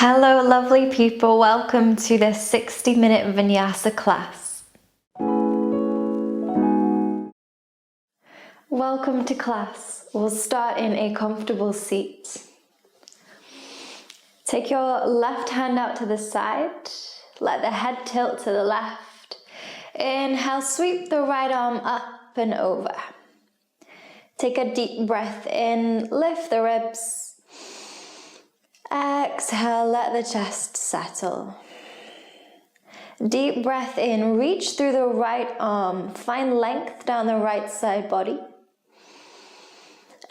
Hello lovely people, welcome to this 60-minute Vinyasa class. Welcome to class. We'll start in a comfortable seat. Take your left hand out to the side, let the head tilt to the left. Inhale, sweep the right arm up and over. Take a deep breath in, lift the ribs. Exhale, let the chest settle. Deep breath in, reach through the right arm, find length down the right side body.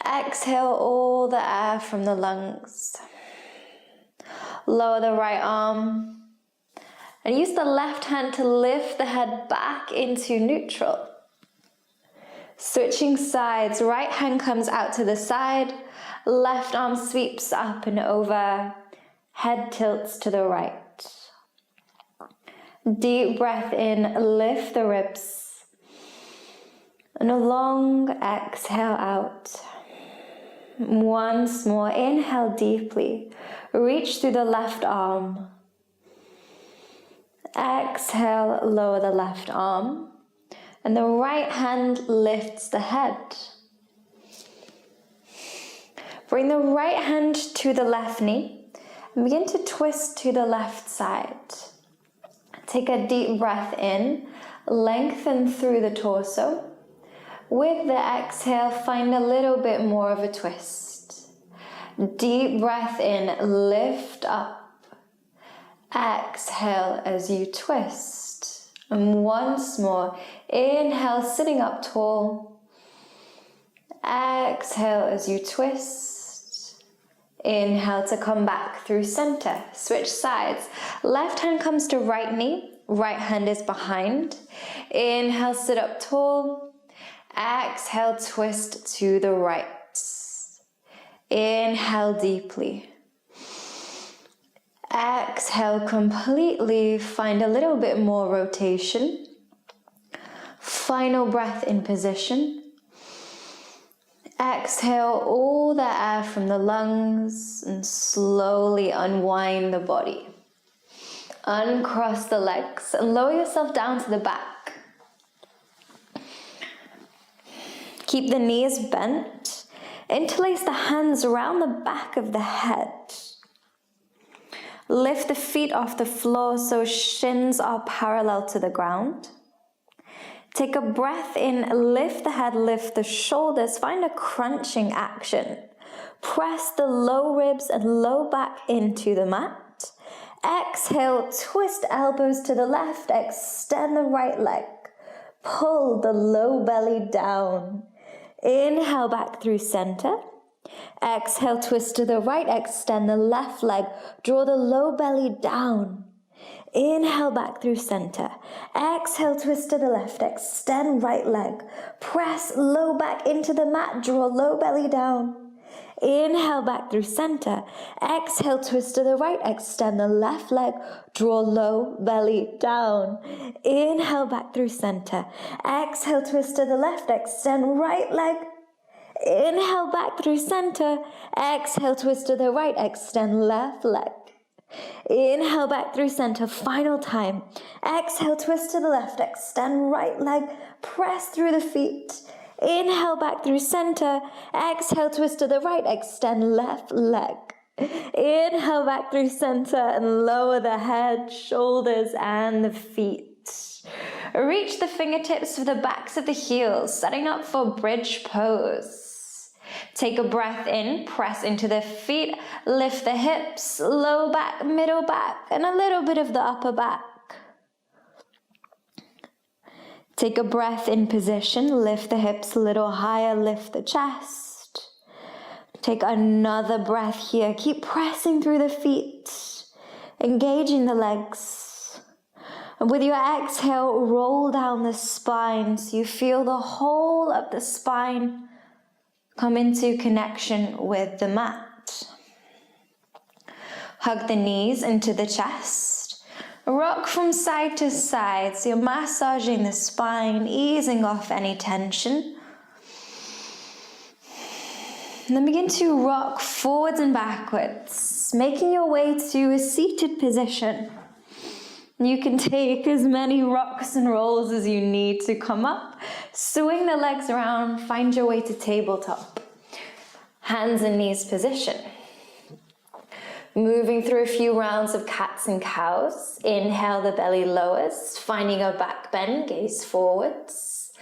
Exhale all the air from the lungs. Lower the right arm and use the left hand to lift the head back into neutral. Switching sides, right hand comes out to the side, left arm sweeps up and over, head tilts to the right. Deep breath in, lift the ribs, and a long exhale out. Once more, inhale deeply, reach through the left arm. Exhale, lower the left arm. And the right hand lifts the head. Bring the right hand to the left knee and begin to twist to the left side. Take a deep breath in, lengthen through the torso. With the exhale, find a little bit more of a twist. Deep breath in, lift up. Exhale as you twist. And once more, inhale, sitting up tall. Exhale as you twist. Inhale to come back through center. Switch sides. Left hand comes to right knee. Right hand is behind. Inhale, sit up tall. Exhale, twist to the right. Inhale deeply. Exhale completely, find a little bit more rotation. Final breath in position. Exhale all the air from the lungs and slowly unwind the body. Uncross the legs and lower yourself down to the back. Keep the knees bent. Interlace the hands around the back of the head. Lift the feet off the floor so shins are parallel to the ground. Take a breath in, lift the head, lift the shoulders, find a crunching action. Press the low ribs and low back into the mat. Exhale, twist elbows to the left, extend the right leg. Pull the low belly down. Inhale back through center. Exhale, twist to the right, extend the left leg, draw the low belly down. Inhale back through center. Exhale, twist to the left, extend right leg. Press low back into the mat, draw low belly down. Inhale back through center. Exhale, twist to the right, extend the left leg, draw low belly down. Inhale back through center. Exhale, twist to the left, extend right leg. Inhale back through center. Exhale, twist to the right, extend left leg. Inhale back through center, final time. Exhale, twist to the left, extend right leg, press through the feet. Inhale back through center. Exhale, twist to the right, extend left leg. Inhale back through center and lower the head, shoulders, and the feet. Reach the fingertips to the backs of the heels, setting up for bridge pose. Take a breath in, press into the feet, lift the hips, low back, middle back, and a little bit of the upper back. Take a breath in position, lift the hips a little higher, lift the chest. Take another breath here, keep pressing through the feet, engaging the legs. And with your exhale, roll down the spine so you feel the whole of the spine come into connection with the mat. Hug the knees into the chest. Rock from side to side so you're massaging the spine, easing off any tension. And then begin to rock forwards and backwards. else, making your way to a seated position. You can take as many rocks and rolls as you need to come up. Swing the legs around, find your way to tabletop. Hands and knees position. Moving through a few rounds of cats and cows. Inhale, the belly lowers, finding a back bend, gaze forwards.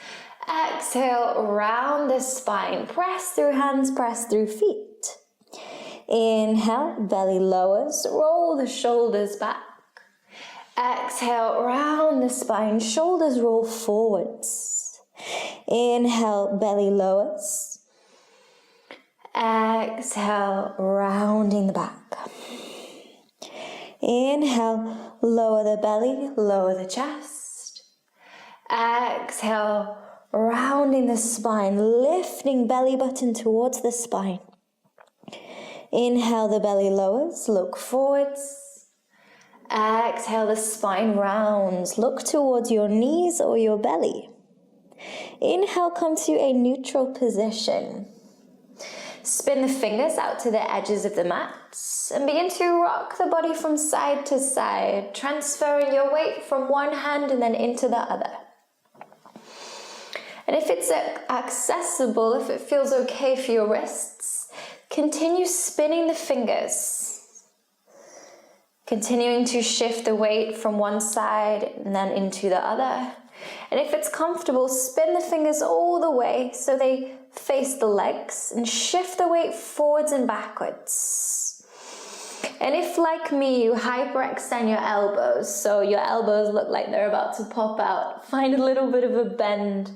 Exhale, round the spine. Press through hands, press through feet. Inhale, belly lowers, roll the shoulders back. Exhale, round the spine, shoulders roll forwards. Inhale, belly lowers. Exhale, rounding the back. Inhale, lower the belly, lower the chest. Exhale, rounding the spine, lifting belly button towards the spine. Inhale, the belly lowers, look forwards. Exhale, the spine rounds, look towards your knees or your belly. Inhale, come to a neutral position. Spin the fingers out to the edges of the mat and begin to rock the body from side to side, transferring your weight from one hand and then into the other. And if it's accessible, if it feels okay for your wrists, continue spinning the fingers, continuing to shift the weight from one side and then into the other. And if it's comfortable, spin the fingers all the way so they face the legs and shift the weight forwards and backwards. And if, like me, you hyperextend your elbows, so your elbows look like they're about to pop out, find a little bit of a bend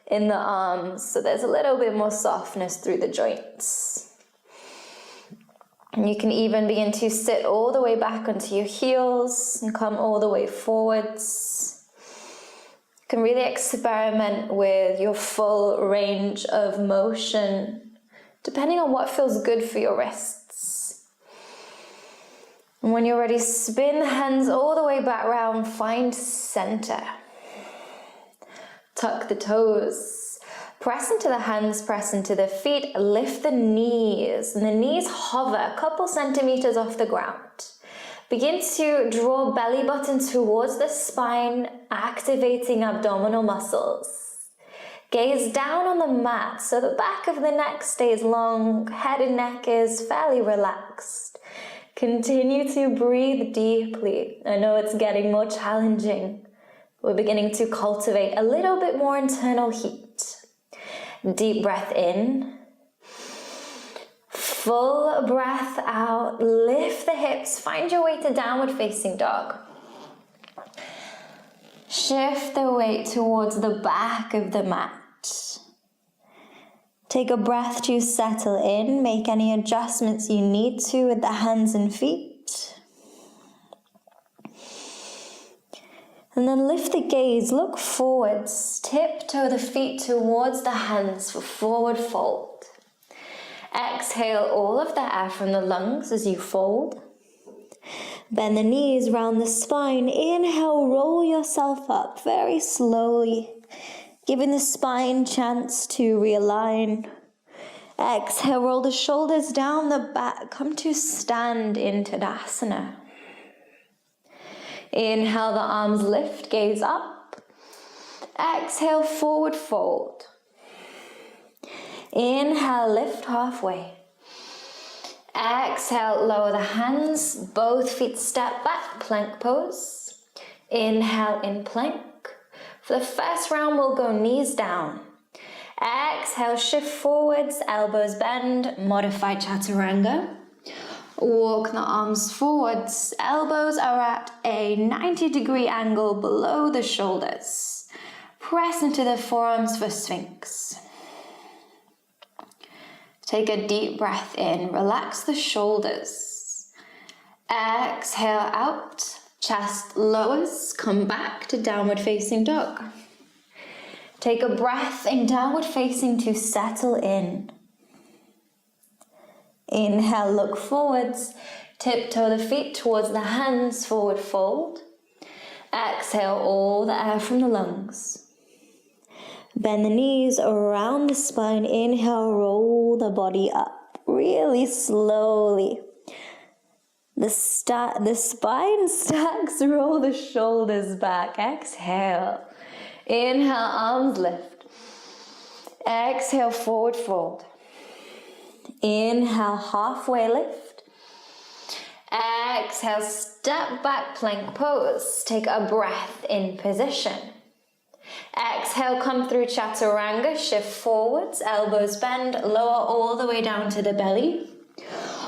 in the arms so there's a little bit more softness through the joints. And you can even begin to sit all the way back onto your heels and come all the way forwards. You can really experiment with your full range of motion, depending on what feels good for your wrists. And when you're ready, spin the hands all the way back round, find center. Tuck the toes. Press into the hands, press into the feet, lift the knees, and the knees hover a couple centimeters off the ground. Begin to draw belly button towards the spine, activating abdominal muscles. Gaze down on the mat so the back of the neck stays long, head and neck is fairly relaxed. Continue to breathe deeply. I know it's getting more challenging. We're beginning to cultivate a little bit more internal heat. Deep breath in. Full breath out, lift the hips, find your way to downward facing dog. Shift the weight towards the back of the mat. Take a breath to settle in, make any adjustments you need to with the hands and feet. And then lift the gaze, look forwards, tiptoe the feet towards the hands for forward fold. Exhale all of the air from the lungs as you fold. Bend the knees round the spine. Inhale, roll yourself up very slowly, giving the spine chance to realign. Exhale, roll the shoulders down the back. Come to stand in Tadasana. Inhale, the arms lift, gaze up. Exhale, forward fold. Inhale, lift halfway. Exhale, lower the hands, both feet step back, plank pose. Inhale, in plank. For the first round, we'll go knees down. Exhale, shift forwards, elbows bend, modified chaturanga. Walk the arms forwards, elbows are at a 90-degree angle below the shoulders. Press into the forearms for Sphinx. Take a deep breath in, relax the shoulders. Exhale out, chest lowers, come back to downward facing dog. Take a breath in downward facing to settle in. Inhale, look forwards, tiptoe the feet towards the hands, forward fold. Exhale all the air from the lungs. Bend the knees around the spine. Inhale, roll the body up really slowly. The spine stacks, roll the shoulders back. Exhale. Inhale, arms lift. Exhale, forward fold. Inhale, halfway lift. Exhale, step back, plank pose. Take a breath in position. Exhale, come through chaturanga, shift forwards, elbows bend, lower all the way down to the belly.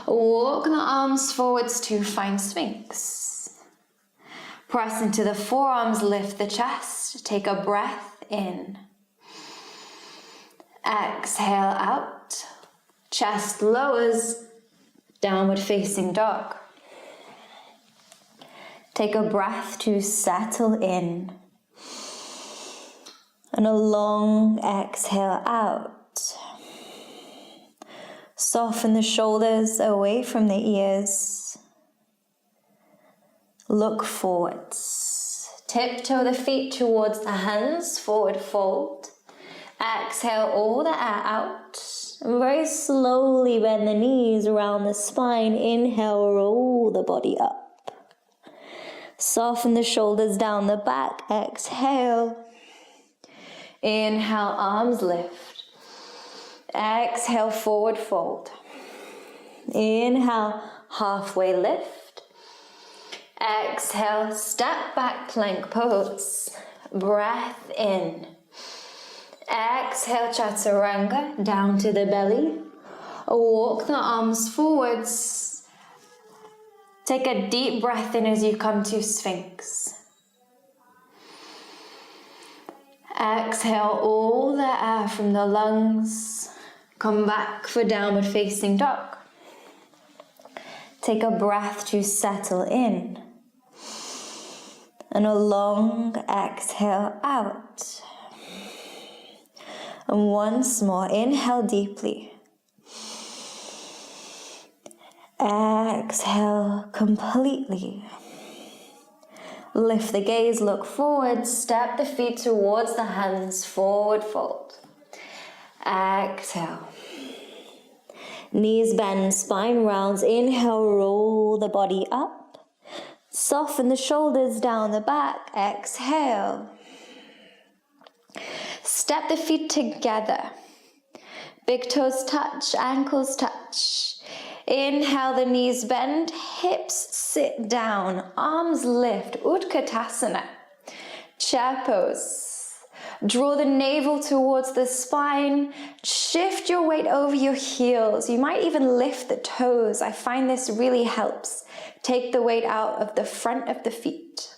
Walk the arms forwards to find Sphinx. Press into the forearms, lift the chest, take a breath in. Exhale out, chest lowers, downward facing dog. Take a breath to settle in. And a long exhale out. Soften the shoulders away from the ears. Look forwards. Tiptoe the feet towards the hands, forward fold. Exhale all the air out. And very slowly bend the knees around the spine. Inhale, roll the body up. Soften the shoulders down the back. Exhale. Inhale, arms lift. Exhale, forward fold. Inhale, halfway lift. Exhale, step back, plank pose. Breath in. Exhale, chaturanga, down to the belly. Walk the arms forwards. Take a deep breath in as you come to Sphinx. Exhale all the air from the lungs. Come back for downward facing dog. Take a breath to settle in. And a long exhale out. And once more, inhale deeply. Exhale completely. Lift the gaze, look forward, step the feet towards the hands, forward fold. Exhale. Knees bend, spine rounds. Inhale, roll the body up. Soften the shoulders down the back. Exhale. Step the feet together. Big toes touch, ankles touch. Inhale, the knees bend, hips sit down, arms lift, Utkatasana, chair pose. Draw the navel towards the spine, shift your weight over your heels. You might even lift the toes. I find this really helps. Take the weight out of the front of the feet.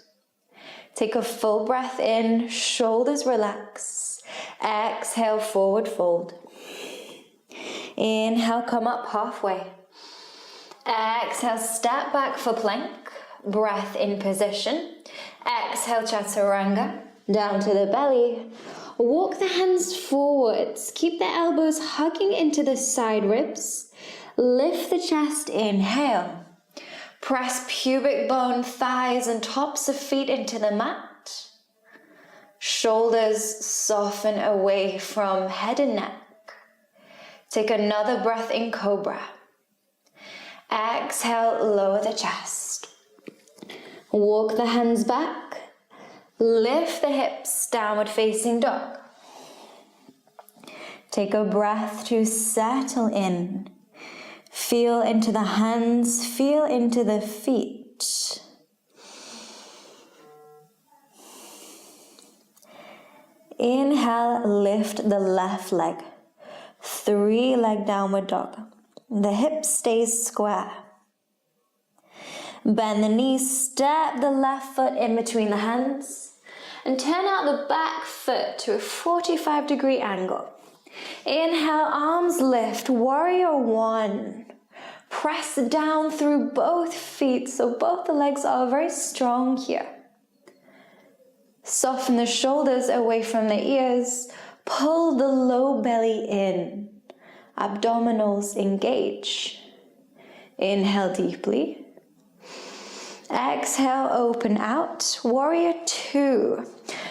Take a full breath in, shoulders relax. Exhale, forward fold. Inhale, come up halfway. Exhale, step back for plank. Breath in position. Exhale, chaturanga. Down to the belly. Walk the hands forwards. Keep the elbows hugging into the side ribs. Lift the chest, inhale. Press pubic bone, thighs and tops of feet into the mat. Shoulders soften away from head and neck. Take another breath in cobra. Exhale, lower the chest. Walk the hands back. Lift the hips, downward facing dog. Take a breath to settle in. Feel into the hands, feel into the feet. Inhale, lift the left leg. 3-leg downward dog. The hip stays square. Bend the knees, step the left foot in between the hands. And turn out the back foot to a 45-degree angle. Inhale, arms lift, warrior one. Press down through both feet so both the legs are very strong here. Soften the shoulders away from the ears. Pull the low belly in. Abdominals engage. Inhale deeply. Exhale, open out. Warrior two.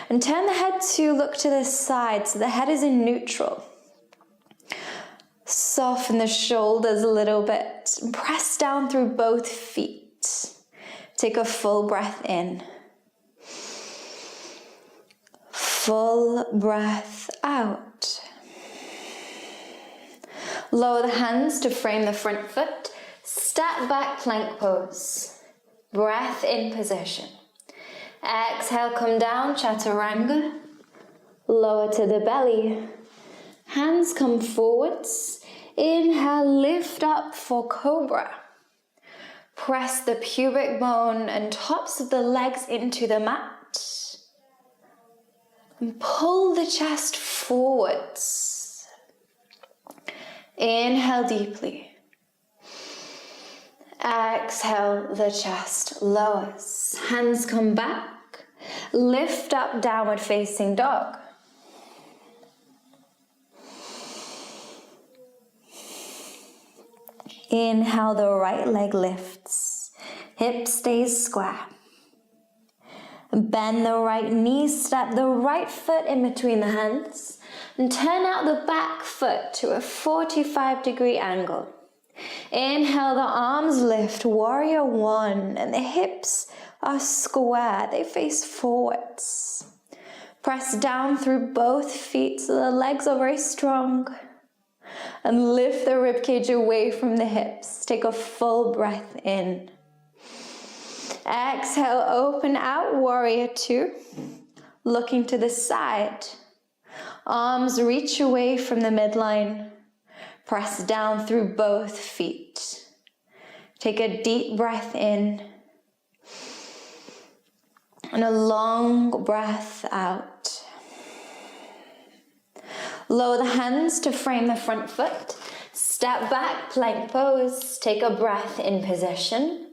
And turn the head to look to the side so the head is in neutral. Soften the shoulders a little bit. Press down through both feet. Take a full breath in. Full breath out. Lower the hands to frame the front foot. Step back plank pose. Breath in position. Exhale, come down, chaturanga. Lower to the belly. Hands come forwards. Inhale, lift up for cobra. Press the pubic bone and tops of the legs into the mat. And pull the chest forwards. Inhale deeply. Exhale, the chest lowers. Hands come back. Lift up, downward facing dog. Inhale, the right leg lifts. Hip stays square. Bend the right knee, step the right foot in between the hands, and turn out the back foot to a 45-degree angle. Inhale, the arms lift, warrior one, and the hips are square, they face forwards. Press down through both feet so the legs are very strong. And lift the ribcage away from the hips. Take a full breath in. Exhale, open out, warrior two. Looking to the side. Arms reach away from the midline. Press down through both feet. Take a deep breath in. And a long breath out. Lower the hands to frame the front foot. Step back, plank pose. Take a breath in position.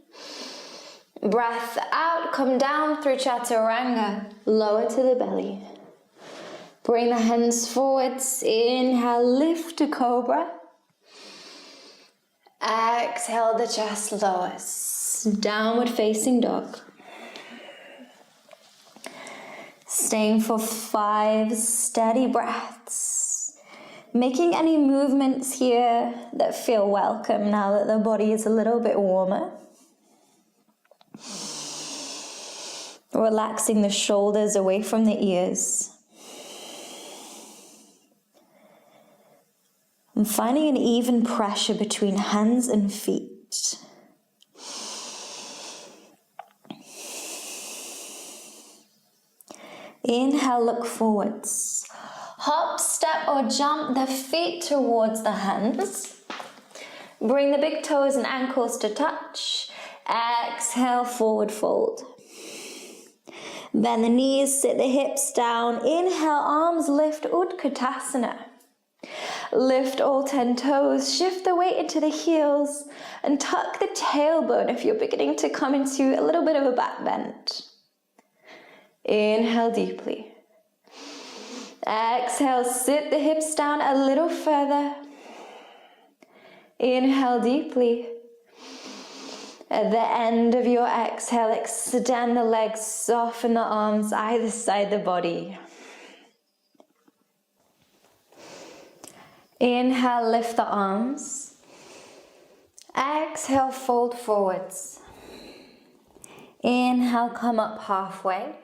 Breath out, come down through chaturanga. Lower to the belly. Bring the hands forwards. Inhale, lift to cobra. Exhale, the chest lowers. Downward facing dog. Staying for 5 steady breaths. Making any movements here that feel welcome now that the body is a little bit warmer. Relaxing the shoulders away from the ears. And finding an even pressure between hands and feet. Inhale, look forwards. Hop, step or jump the feet towards the hands. Bring the big toes and ankles to touch. Exhale, forward fold. Bend the knees, sit the hips down. Inhale, arms lift, Utkatasana. Lift all 10 toes, shift the weight into the heels, and tuck the tailbone if you're beginning to come into a little bit of a back bend. Inhale deeply. Exhale, sit the hips down a little further. Inhale deeply. At the end of your exhale, extend the legs, soften the arms either side the body. Inhale, lift the arms. Exhale, fold forwards. Inhale, come up halfway.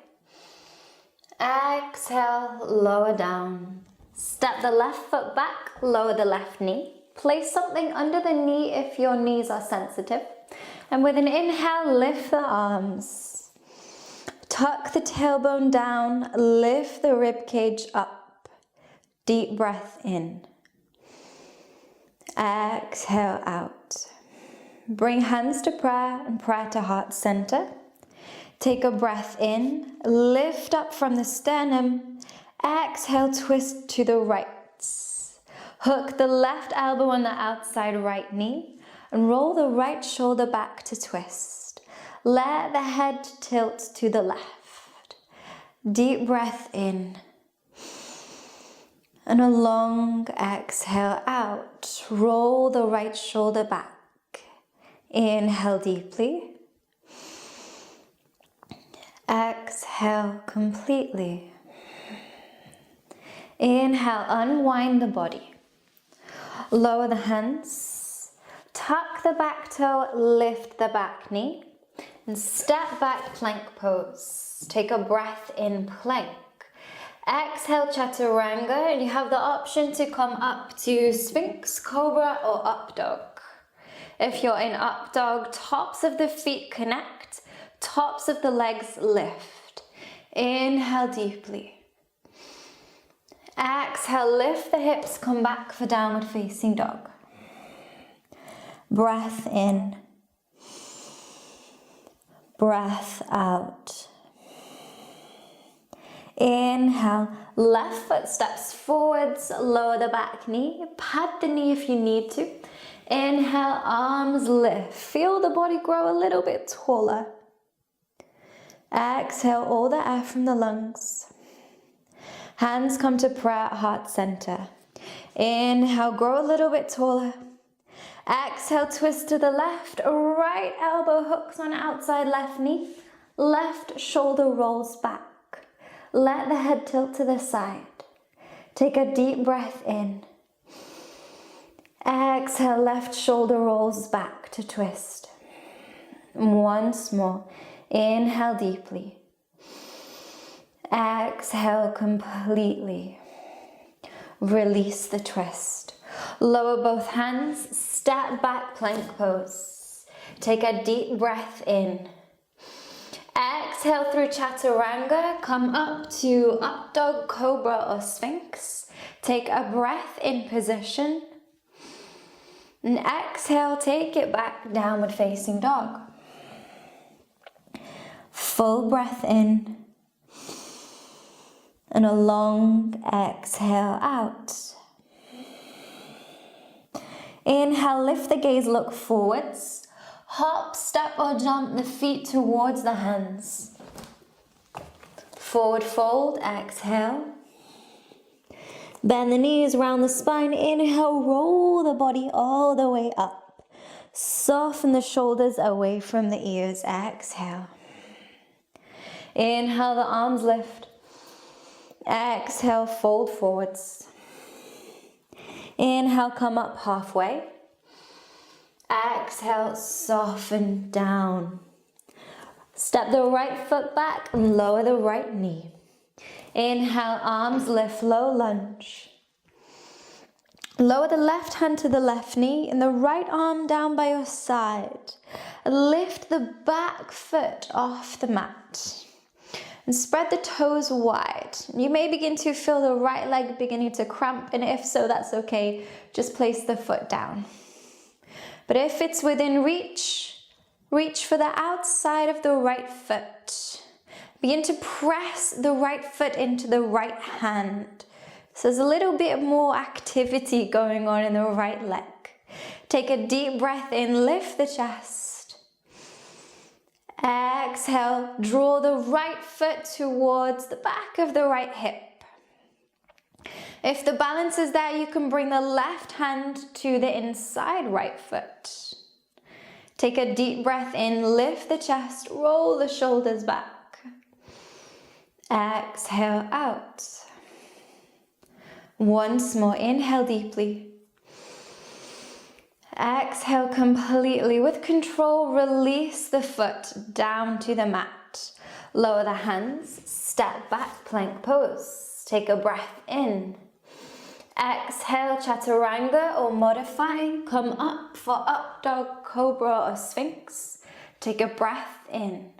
Exhale, lower down. Step the left foot back, lower the left knee. Place something under the knee if your knees are sensitive. And with an inhale, lift the arms. Tuck the tailbone down, lift the rib cage up. Deep breath in. Exhale out. Bring hands to prayer and prayer to heart center. Take a breath in, lift up from the sternum. Exhale, twist to the right. Hook the left elbow on the outside right knee and roll the right shoulder back to twist. Let the head tilt to the left. Deep breath in. And a long exhale out. Roll the right shoulder back. Inhale deeply. Exhale completely. Inhale, unwind the body. Lower the hands. Tuck the back toe, lift the back knee. And step back plank pose. Take a breath in plank. Exhale chaturanga, and you have the option to come up to Sphinx, Cobra or Up Dog. If you're in Up Dog, tops of the feet connect, tops of the legs lift. Inhale deeply. Exhale, lift the hips, come back for downward facing dog. Breath in. Breath out. Inhale, left foot steps forwards, lower the back knee, pat the knee if you need to. Inhale, arms lift, feel the body grow a little bit taller. Exhale, all the air from the lungs. Hands come to prayer at heart center. Inhale, grow a little bit taller. Exhale, twist to the left, right elbow hooks on outside left knee, left shoulder rolls back. Let the head tilt to the side. Take a deep breath in. Exhale, left shoulder rolls back to twist. Once more. Inhale deeply. Exhale completely. Release the twist. Lower both hands, step back plank pose. Take a deep breath in. Exhale through chaturanga, come up to Up Dog, Cobra or Sphinx. Take a breath in position. And exhale, take it back, downward facing dog. Full breath in. And a long exhale out. Inhale, lift the gaze, look forwards. Hop, step or jump the feet towards the hands. Forward fold, exhale. Bend the knees, round the spine. Inhale, roll the body all the way up. Soften the shoulders away from the ears, exhale. Inhale, the arms lift. Exhale, fold forwards. Inhale, come up halfway. Exhale, soften down. Step the right foot back and lower the right knee. Inhale, arms lift, low lunge. Lower the left hand to the left knee and the right arm down by your side. Lift the back foot off the mat. And spread the toes wide. You may begin to feel the right leg beginning to cramp, and if so, that's okay. Just place the foot down. But if it's within reach, reach for the outside of the right foot. Begin to press the right foot into the right hand. So there's a little bit more activity going on in the right leg. Take a deep breath in, lift the chest. Exhale, draw the right foot towards the back of the right hip. If the balance is there, you can bring the left hand to the inside right foot. Take a deep breath in, lift the chest, roll the shoulders back. Exhale out. Once more, inhale deeply. Exhale completely. With control, release the foot down to the mat. Lower the hands, step back, plank pose. Take a breath in. Exhale, chaturanga or modify. Come up for Up Dog, Cobra or Sphinx. Take a breath in.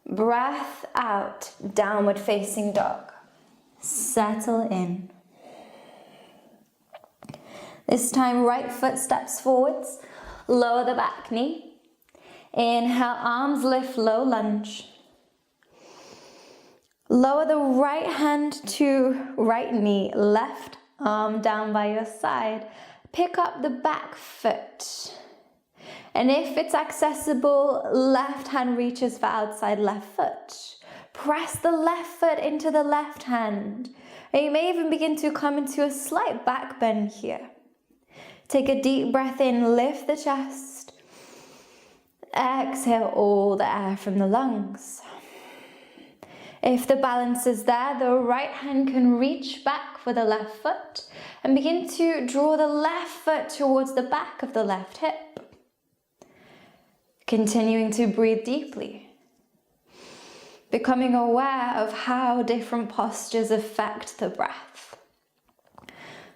Breath out, downward facing dog. Settle in. This time, right foot steps forwards. Lower the back knee. Inhale, arms lift, low lunge. Lower the right hand to right knee, left arm down by your side. Pick up the back foot. And if it's accessible, left hand reaches for outside left foot. Press the left foot into the left hand. And you may even begin to come into a slight back bend here. Take a deep breath in, lift the chest. Exhale all the air from the lungs. If the balance is there, the right hand can reach back for the left foot and begin to draw the left foot towards the back of the left hip. Continuing to breathe deeply. Becoming aware of how different postures affect the breath.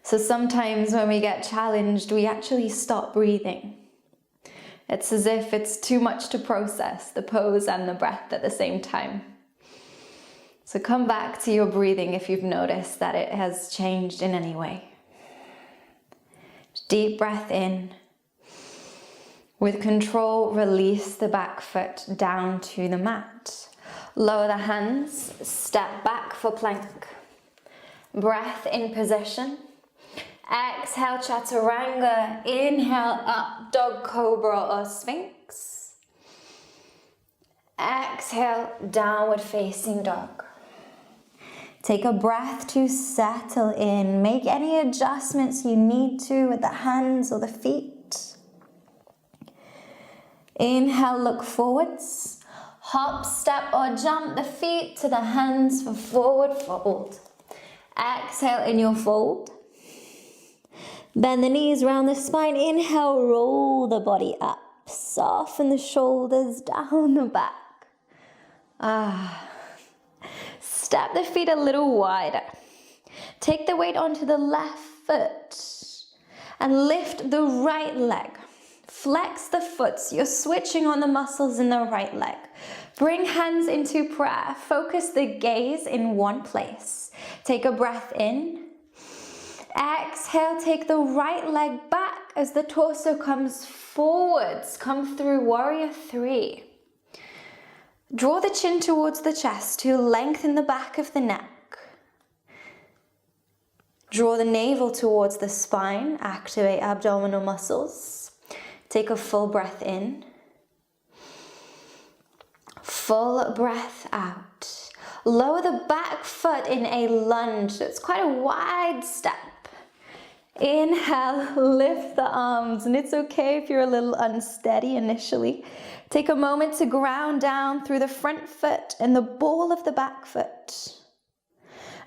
So sometimes when we get challenged, we actually stop breathing. It's as if it's too much to process, the pose and the breath at the same time. So come back to your breathing if you've noticed that it has changed in any way. Deep breath in. With control, release the back foot down to the mat. Lower the hands, step back for plank. Breath in position. Exhale, chaturanga. Inhale, up, dog, cobra or sphinx. Exhale, downward facing dog. Take a breath to settle in. Make any adjustments you need to with the hands or the feet. Inhale, look forwards. Hop, step or jump the feet to the hands for forward fold. Exhale in your fold. Bend the knees round the spine. Inhale, roll the body up. Soften the shoulders down the back. Step the feet a little wider. Take the weight onto the left foot and lift the right leg. Flex the foot. You're switching on the muscles in the right leg. Bring hands into prayer. Focus the gaze in one place. Take a breath in. Exhale, take the right leg back as the torso comes forwards. Come through warrior three. Draw the chin towards the chest to lengthen the back of the neck. Draw the navel towards the spine. Activate abdominal muscles. Take a full breath in. Full breath out. Lower the back foot in a lunge. It's quite a wide step. Inhale, lift the arms, and it's okay if you're a little unsteady initially. Take a moment to ground down through the front foot and the ball of the back foot.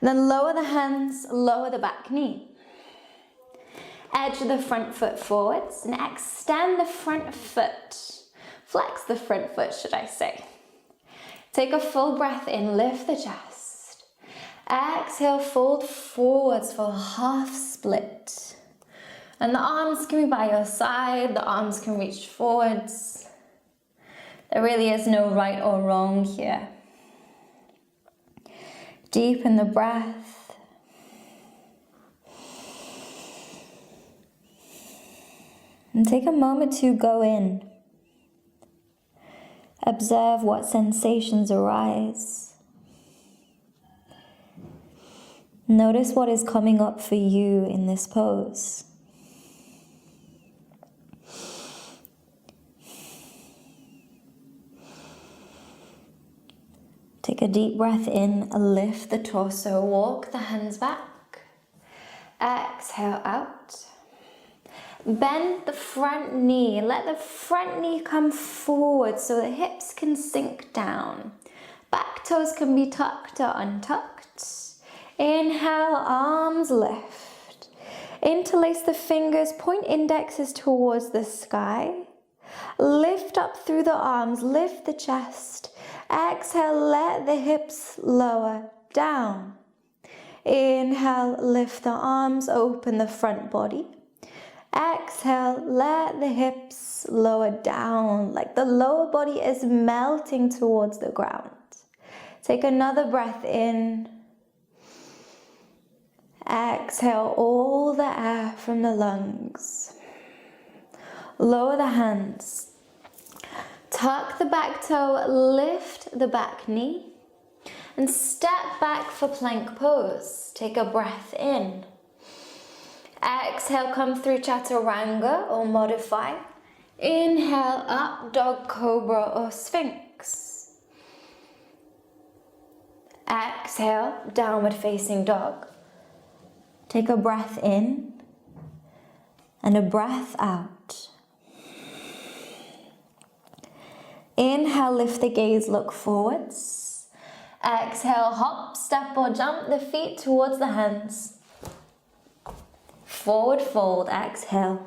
And then lower the hands, lower the back knee. Edge the front foot forwards and extend the front foot. Flex the front foot, should I say. Take a full breath in, lift the chest. Exhale, fold forwards for a half split. And the arms can be by your side, the arms can reach forwards. There really is no right or wrong here. Deepen the breath. And take a moment to go in. Observe what sensations arise. Notice what is coming up for you in this pose. Take a deep breath in, lift the torso, walk the hands back. Exhale out. Bend the front knee, let the front knee come forward so the hips can sink down. Back toes can be tucked or untucked. Inhale, arms lift. Interlace the fingers, point indexes towards the sky. Lift up through the arms, lift the chest. Exhale, let the hips lower down. Inhale, lift the arms, open the front body. Exhale, let the hips lower down, like the lower body is melting towards the ground. Take another breath in. Exhale all the air from the lungs. Lower the hands. Tuck the back toe, lift the back knee, and step back for plank pose. Take a breath in. Exhale, come through chaturanga or modify. Inhale, up, dog, cobra or sphinx. Exhale, downward facing dog. Take a breath in and a breath out. Inhale, lift the gaze, look forwards. Exhale, hop, step or jump the feet towards the hands. Forward fold, exhale.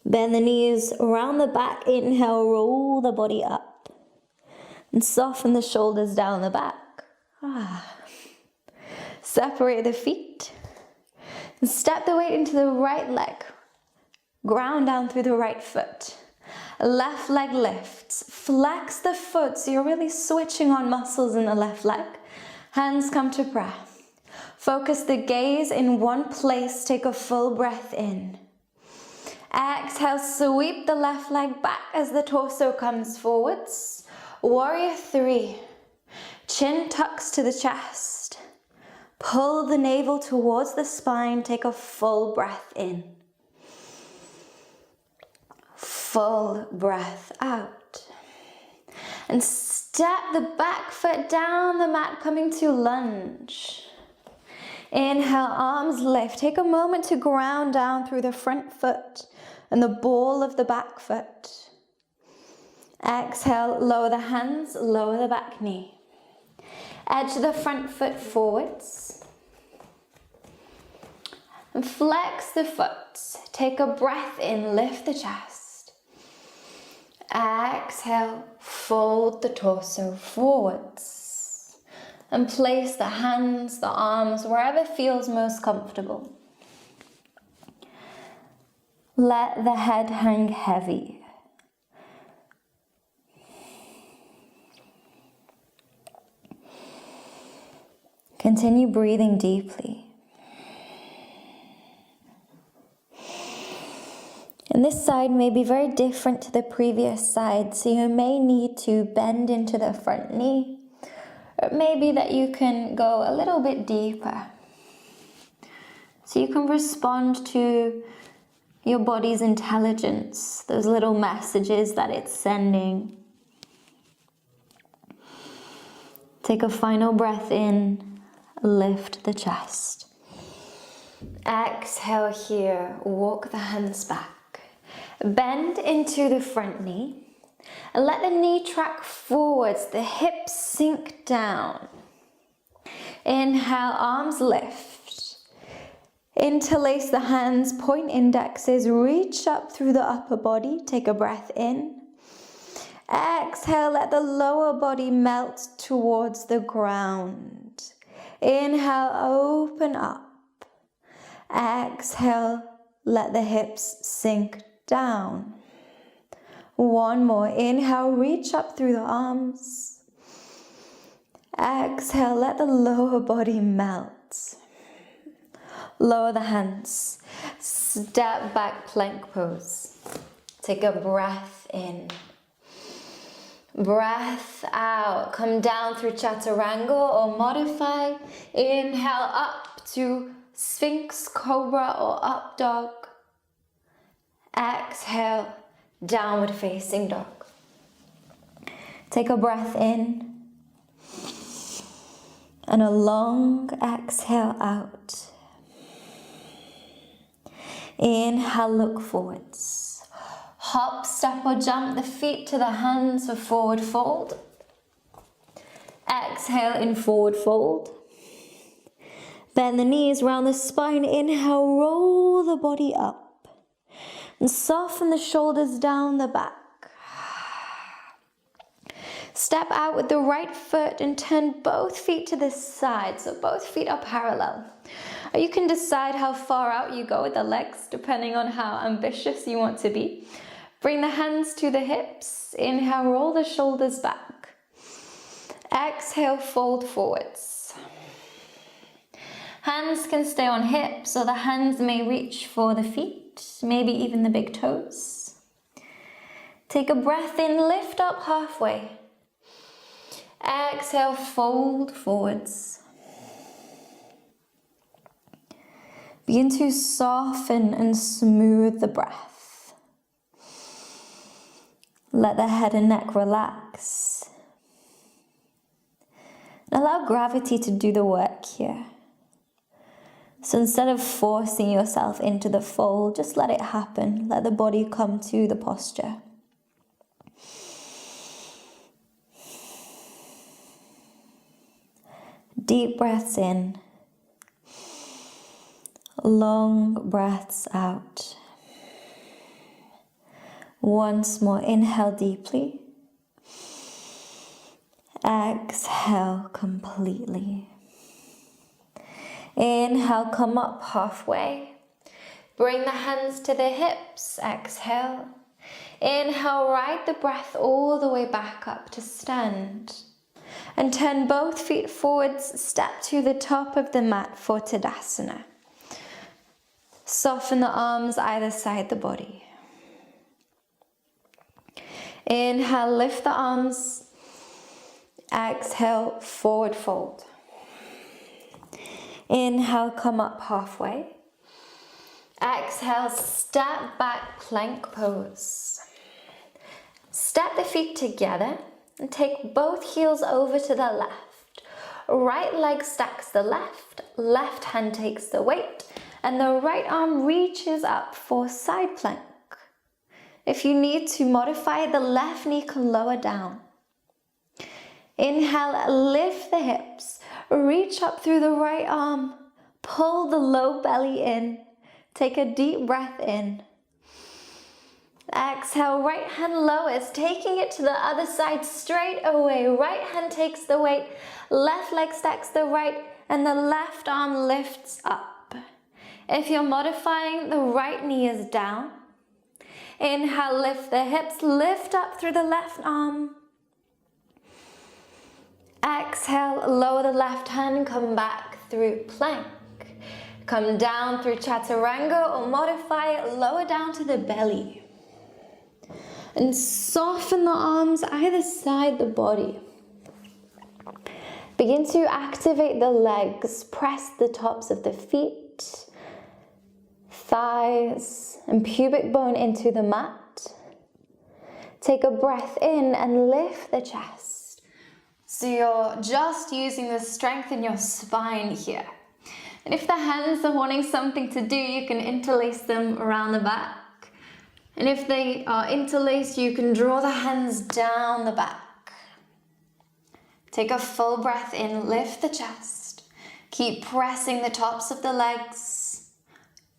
Bend the knees around the back. Inhale, roll the body up. And soften the shoulders down the back. Separate the feet. And step the weight into the right leg. Ground down through the right foot. Left leg lifts. Flex the foot so you're really switching on muscles in the left leg. Hands come to prayer. Focus the gaze in one place. Take a full breath in. Exhale, sweep the left leg back as the torso comes forwards. Warrior 3. Chin tucks to the chest. Pull the navel towards the spine. Take a full breath in. Full breath out. And step the back foot down the mat, coming to lunge. Inhale, arms lift. Take a moment to ground down through the front foot and the ball of the back foot. Exhale, lower the hands, lower the back knee. Edge the front foot forwards. And flex the foot. Take a breath in, lift the chest. Exhale, fold the torso forwards. And place the hands, the arms, wherever feels most comfortable. Let the head hang heavy. Continue breathing deeply. And this side may be very different to the previous side, so you may need to bend into the front knee. Or it may be that you can go a little bit deeper. So you can respond to your body's intelligence, those little messages that it's sending. Take a final breath in, lift the chest. Exhale here, walk the hands back. Bend into the front knee and let the knee track forwards, the hips sink down. Inhale, arms lift. Interlace the hands, point indexes, reach up through the upper body. Take a breath in. Exhale, let the lower body melt towards the ground. Inhale, open up. Exhale, let the hips sink down. One more. Inhale, reach up through the arms. Exhale, let the lower body melt. Lower the hands. Step back, plank pose. Take a breath in. Breath out. Come down through chaturanga or modify. Inhale up to Sphinx, Cobra or Up Dog. Exhale, Downward Facing Dog. Take a breath in. And a long exhale out. Inhale, look forwards. Hop, step or jump the feet to the hands for forward fold. Exhale in forward fold. Bend the knees round the spine. Inhale, roll the body up. And soften the shoulders down the back. Step out with the right foot and turn both feet to the side, so both feet are parallel. Or you can decide how far out you go with the legs, depending on how ambitious you want to be. Bring the hands to the hips. Inhale, roll the shoulders back. Exhale, fold forwards. Hands can stay on hips, or the hands may reach for the feet, maybe even the big toes. Take a breath in, lift up halfway. Exhale, fold forwards. Begin to soften and smooth the breath. Let the head and neck relax. And allow gravity to do the work here. So instead of forcing yourself into the fold, just let it happen. Let the body come to the posture. Deep breaths in. Long breaths out. Once more, inhale deeply. Exhale completely. Inhale, come up halfway. Bring the hands to the hips. Exhale. Inhale, ride the breath all the way back up to stand. And turn both feet forwards, step to the top of the mat for Tadasana. Soften the arms either side the body. Inhale, lift the arms. Exhale, forward fold. Inhale, come up halfway. Exhale, step back, plank pose. Step the feet together and take both heels over to the left. Right leg stacks the left, left hand takes the weight, and the right arm reaches up for side plank. If you need to modify, the left knee can lower down. Inhale, lift the hips, reach up through the right arm, pull the low belly in, take a deep breath in. Exhale, right hand lowers, taking it to the other side straight away. Right hand takes the weight, left leg stacks the right, and the left arm lifts up. If you're modifying, the right knee is down. Inhale, lift the hips, lift up through the left arm. Exhale, lower the left hand, come back through plank. Come down through chaturanga or modify, lower down to the belly. And soften the arms either side the body. Begin to activate the legs, press the tops of the feet, thighs, and pubic bone into the mat. Take a breath in and lift the chest. So you're just using the strength in your spine here. And if the hands are wanting something to do, you can interlace them around the back. And if they are interlaced, you can draw the hands down the back. Take a full breath in, lift the chest. Keep pressing the tops of the legs,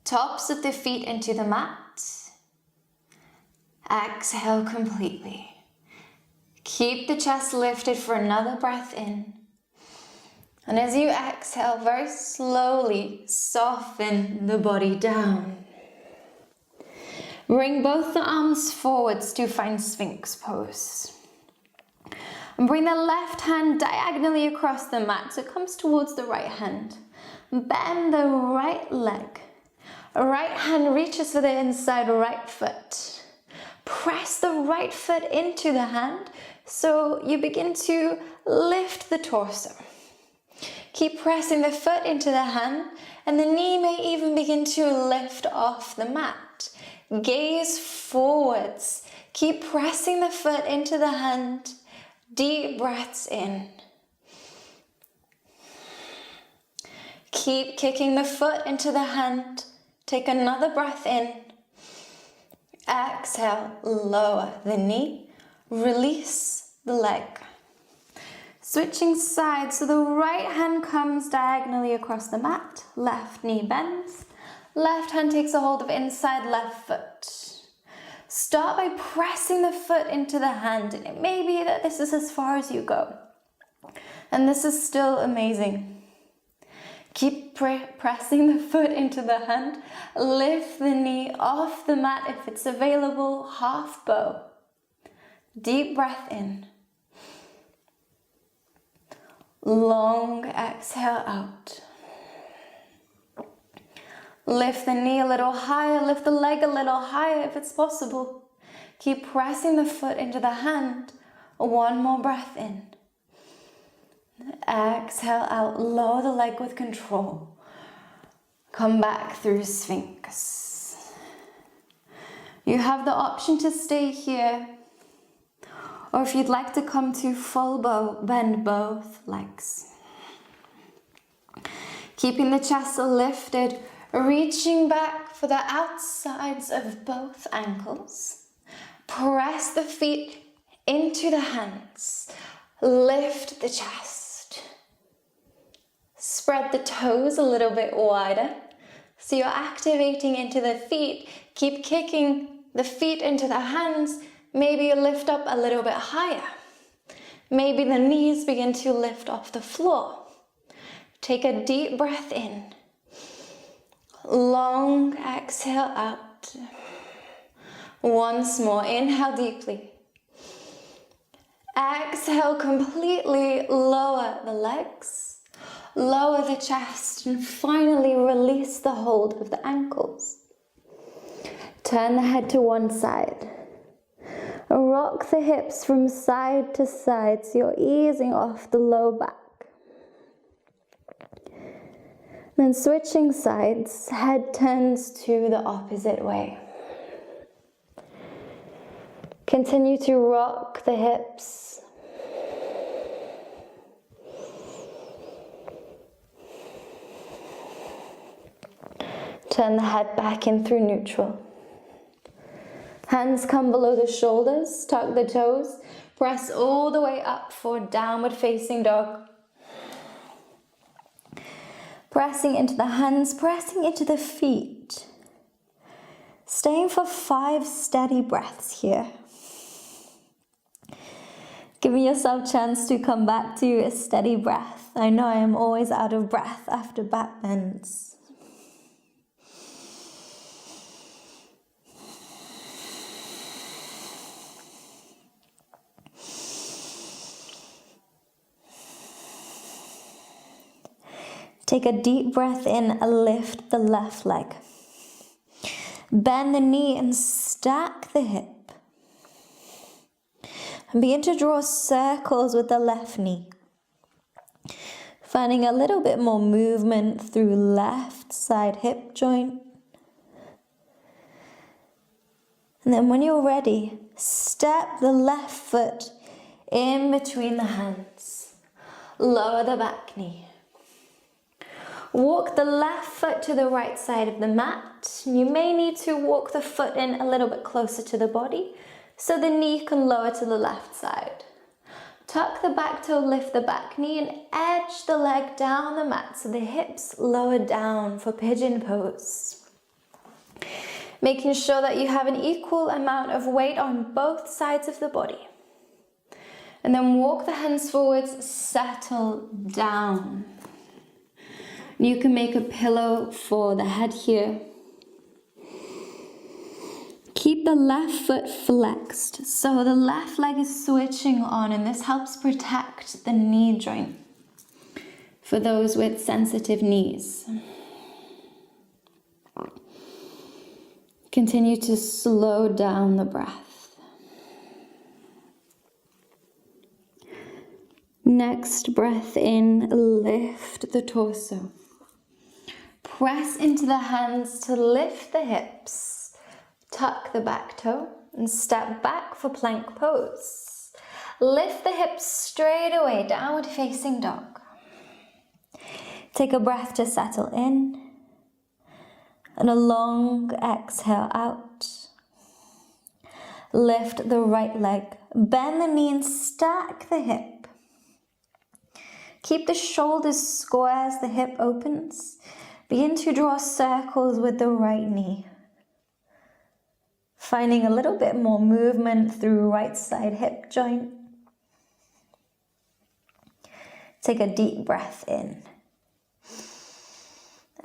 tops of the feet into the mat. Exhale completely. Keep the chest lifted for another breath in. And as you exhale, very slowly soften the body down. Bring both the arms forwards to find Sphinx pose. And bring the left hand diagonally across the mat so it comes towards the right hand. Bend the right leg. Right hand reaches for the inside right foot. Press the right foot into the hand so you begin to lift the torso. Keep pressing the foot into the hand, and the knee may even begin to lift off the mat. Gaze forwards. Keep pressing the foot into the hand. Deep breaths in. Keep kicking the foot into the hand. Take another breath in. Exhale, lower the knee. Release the leg. Switching sides, so the right hand comes diagonally across the mat, left knee bends, left hand takes a hold of inside left foot. Start by pressing the foot into the hand, and it may be that this is as far as you go. And this is still amazing. Keep pressing the foot into the hand, lift the knee off the mat if it's available, half bow. Deep breath in. Long exhale out. Lift the knee a little higher, lift the leg a little higher if it's possible. Keep pressing the foot into the hand. One more breath in. Exhale out, lower the leg with control. Come back through Sphinx. You have the option to stay here, or if you'd like to come to full bow, bend both legs. Keeping the chest lifted, reaching back for the outsides of both ankles. Press the feet into the hands. Lift the chest. Spread the toes a little bit wider. So you're activating into the feet. Keep kicking the feet into the hands, maybe you lift up a little bit higher. Maybe the knees begin to lift off the floor. Take a deep breath in. Long exhale out. Once more, inhale deeply. Exhale, completely lower the legs, lower the chest, and finally release the hold of the ankles. Turn the head to one side. Rock the hips from side to side so you're easing off the low back. Then switching sides, head turns to the opposite way. Continue to rock the hips. Turn the head back in through neutral. Hands come below the shoulders, tuck the toes, press all the way up for downward facing dog. Pressing into the hands, pressing into the feet. Staying for 5 steady breaths here. Giving yourself a chance to come back to a steady breath. I know I am always out of breath after back bends. Take a deep breath in, lift the left leg. Bend the knee and stack the hip. And begin to draw circles with the left knee. Finding a little bit more movement through left side hip joint. And then when you're ready, step the left foot in between the hands. Lower the back knee. Walk the left foot to the right side of the mat. You may need to walk the foot in a little bit closer to the body so the knee can lower to the left side. Tuck the back toe, lift the back knee and edge the leg down the mat so the hips lower down for pigeon pose. Making sure that you have an equal amount of weight on both sides of the body. And then walk the hands forwards, settle down. You can make a pillow for the head here. Keep the left foot flexed, so the left leg is switching on, and this helps protect the knee joint for those with sensitive knees. Continue to slow down the breath. Next breath in, lift the torso. Press into the hands to lift the hips. Tuck the back toe and step back for plank pose. Lift the hips straight away, downward facing dog. Take a breath to settle in. And a long exhale out. Lift the right leg. Bend the knee and stack the hip. Keep the shoulders square as the hip opens. Begin to draw circles with the right knee. Finding a little bit more movement through right side hip joint. Take a deep breath in.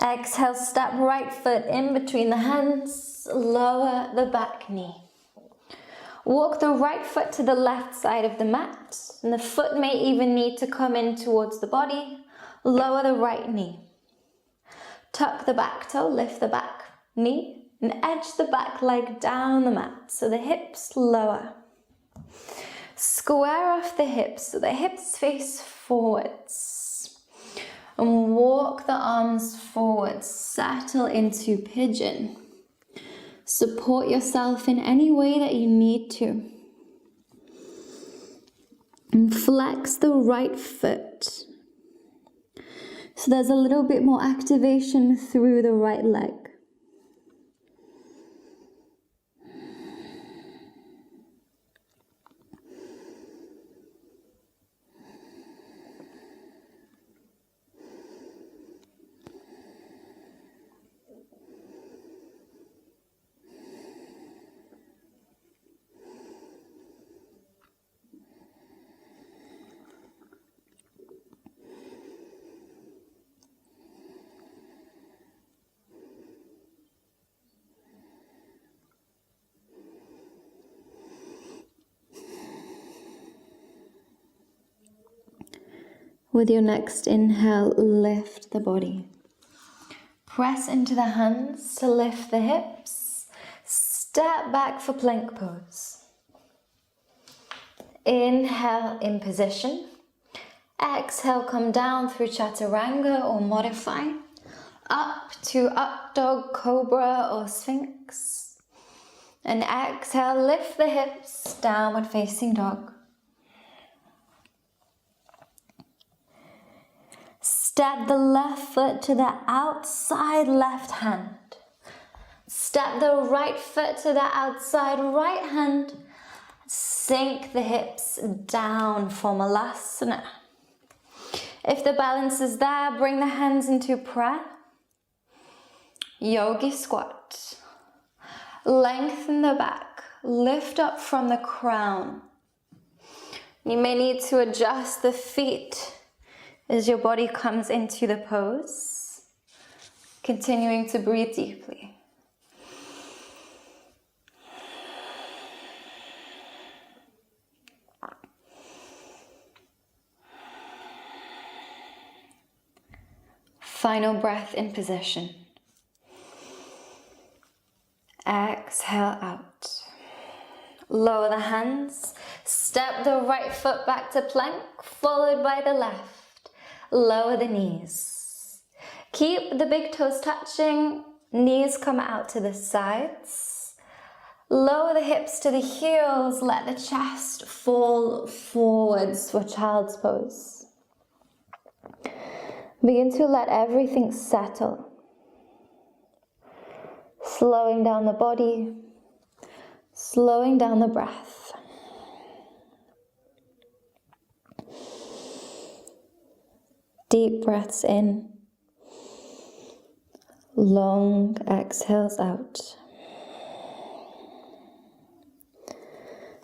Exhale, step right foot in between the hands. Lower the back knee. Walk the right foot to the left side of the mat. And the foot may even need to come in towards the body. Lower the right knee. Tuck the back toe, lift the back knee, and edge the back leg down the mat so the hips lower. Square off the hips so the hips face forwards. And walk the arms forward, settle into pigeon. Support yourself in any way that you need to. And flex the right foot. So there's a little bit more activation through the right leg. With your next inhale, lift the body. Press into the hands to lift the hips. Step back for plank pose. Inhale in position. Exhale, come down through chaturanga or modify. Up to up dog, cobra or sphinx. And exhale, lift the hips, downward facing dog. Step the left foot to the outside left hand. Step the right foot to the outside right hand. Sink the hips down for Malasana. If the balance is there, bring the hands into prayer. Yogi squat. Lengthen the back. Lift up from the crown. You may need to adjust the feet as your body comes into the pose. Continuing to breathe deeply. Final breath in position. Exhale out. Lower the hands. Step the right foot back to plank, followed by the left. Lower the knees. Keep the big toes touching. Knees come out to the sides. Lower the hips to the heels. Let the chest fall forwards for child's pose. Begin to let everything settle. Slowing down the body, slowing down the breath. Deep breaths in, long exhales out.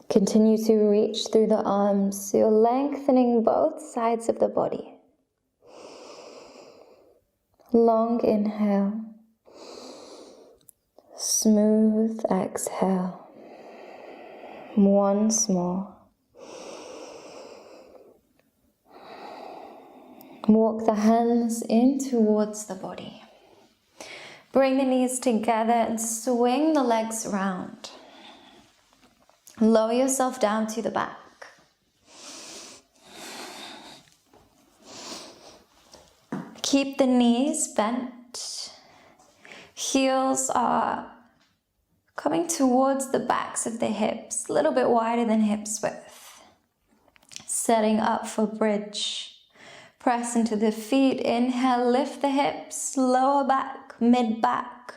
Continue to reach through the arms, so you're lengthening both sides of the body. Long inhale, smooth exhale. Once more. Walk the hands in towards the body. Bring the knees together and swing the legs round. Lower yourself down to the back. Keep the knees bent. Heels are coming towards the backs of the hips, a little bit wider than hips width. Setting up for bridge. Press into the feet. Inhale, lift the hips, lower back, mid back.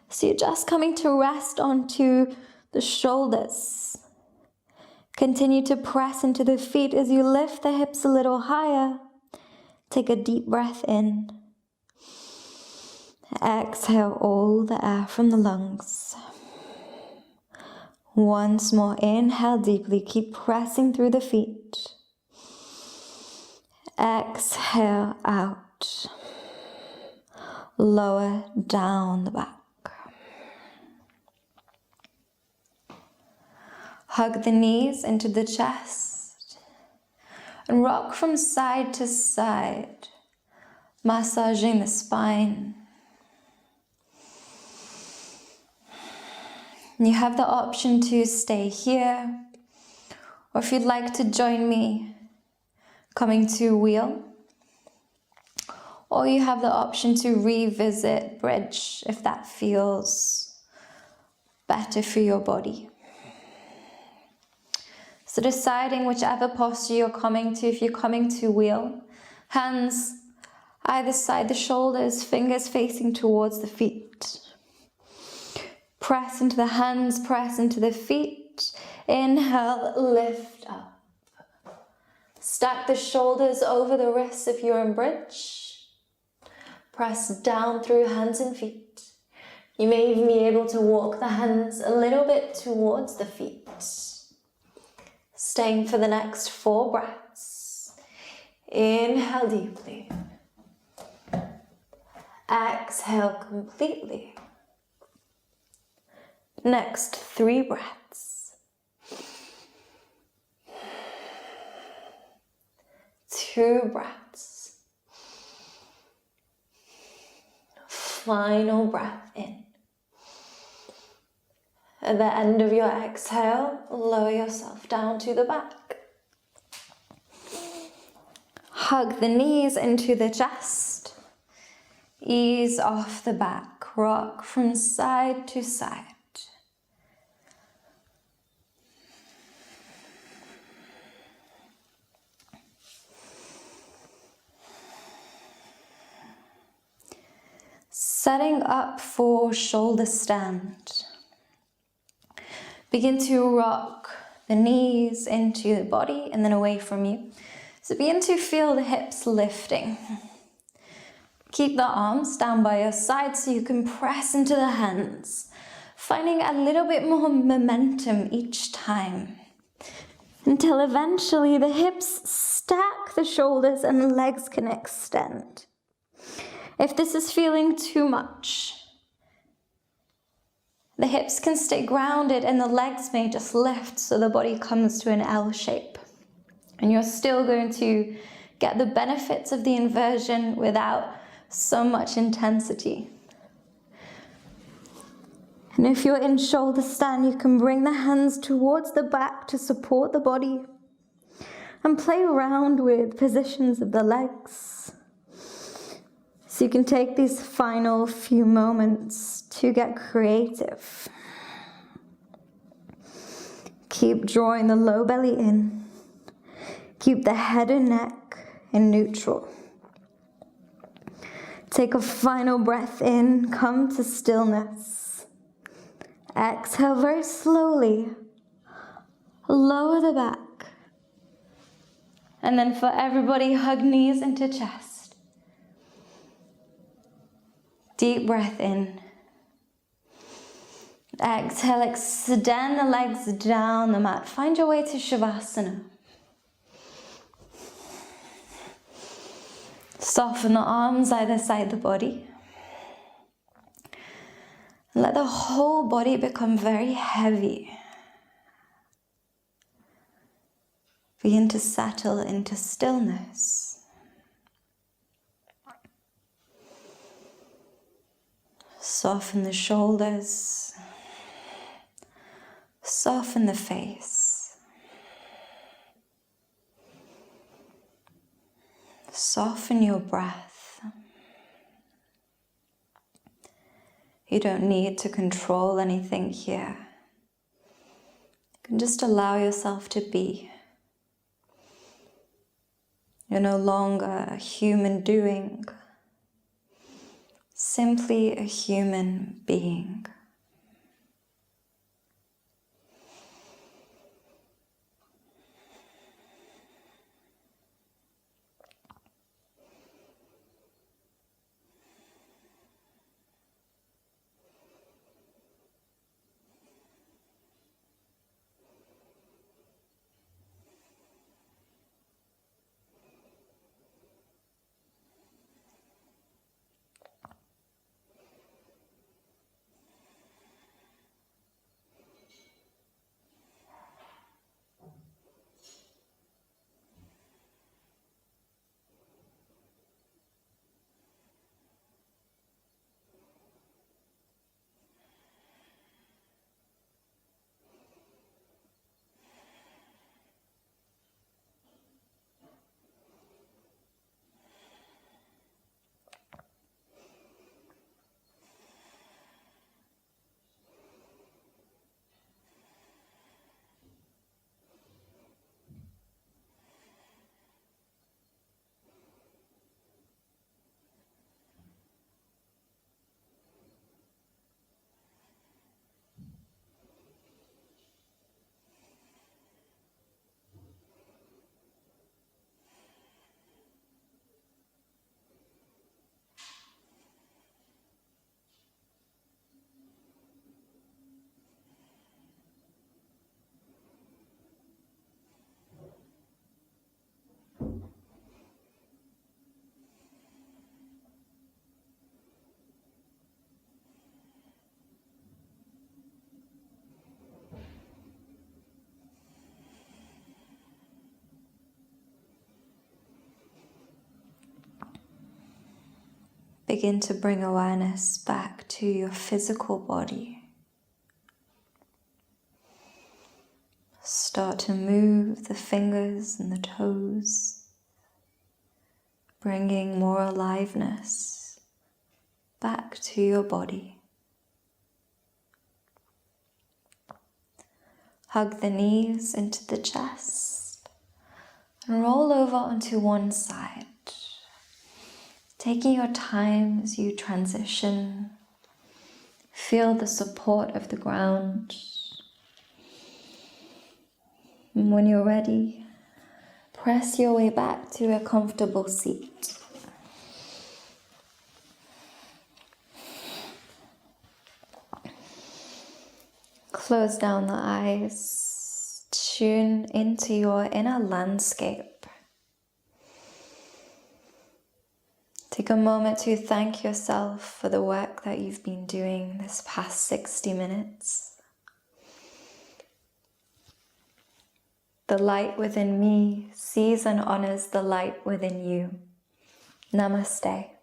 So you're just coming to rest onto the shoulders. Continue to press into the feet as you lift the hips a little higher. Take a deep breath in. Exhale all the air from the lungs. Once more, inhale deeply. Keep pressing through the feet. Exhale out. Lower down the back. Hug the knees into the chest and rock from side to side, massaging the spine. You have the option to stay here, or if you'd like to join me, coming to wheel, or you have the option to revisit bridge if that feels better for your body. So deciding whichever posture you're coming to, if you're coming to wheel, hands either side the shoulders, fingers facing towards the feet. Press into the hands, press into the feet. Inhale, lift up. Stack the shoulders over the wrists if you're in bridge. Press down through hands and feet. You may even be able to walk the hands a little bit towards the feet. Staying for the next 4 breaths. Inhale deeply. Exhale completely. Next 3 breaths. 2. 2 breaths. Final breath in. At the end of your exhale, lower yourself down to the back. Hug the knees into the chest. Ease off the back. Rock from side to side. Setting up for shoulder stand. Begin to rock the knees into the body and then away from you. So begin to feel the hips lifting. Keep the arms down by your side so you can press into the hands, finding a little bit more momentum each time, until eventually the hips stack the shoulders and the legs can extend. If this is feeling too much, the hips can stay grounded and the legs may just lift so the body comes to an L shape. And you're still going to get the benefits of the inversion without so much intensity. And if you're in shoulder stand, you can bring the hands towards the back to support the body and play around with positions of the legs. So you can take these final few moments to get creative. Keep drawing the low belly in. Keep the head and neck in neutral. Take a final breath in, come to stillness. Exhale very slowly. Lower the back. And then for everybody, hug knees into chest. Deep breath in. Exhale, extend the legs down the mat. Find your way to Savasana. Soften the arms either side the body. Let the whole body become very heavy. Begin to settle into stillness. Soften the shoulders. Soften the face. Soften your breath. You don't need to control anything here. You can just allow yourself to be. You're no longer a human doing, simply a human being. begin to bring awareness back to your physical body. Start to move the fingers and the toes, bringing more aliveness back to your body. Hug the knees into the chest and roll over onto one side. Taking your time as you transition, feel the support of the ground. And when you're ready, press your way back to a comfortable seat. Close down the eyes, tune into your inner landscape. Take a moment to thank yourself for the work that you've been doing this past 60 minutes. The light within me sees and honors the light within you. Namaste.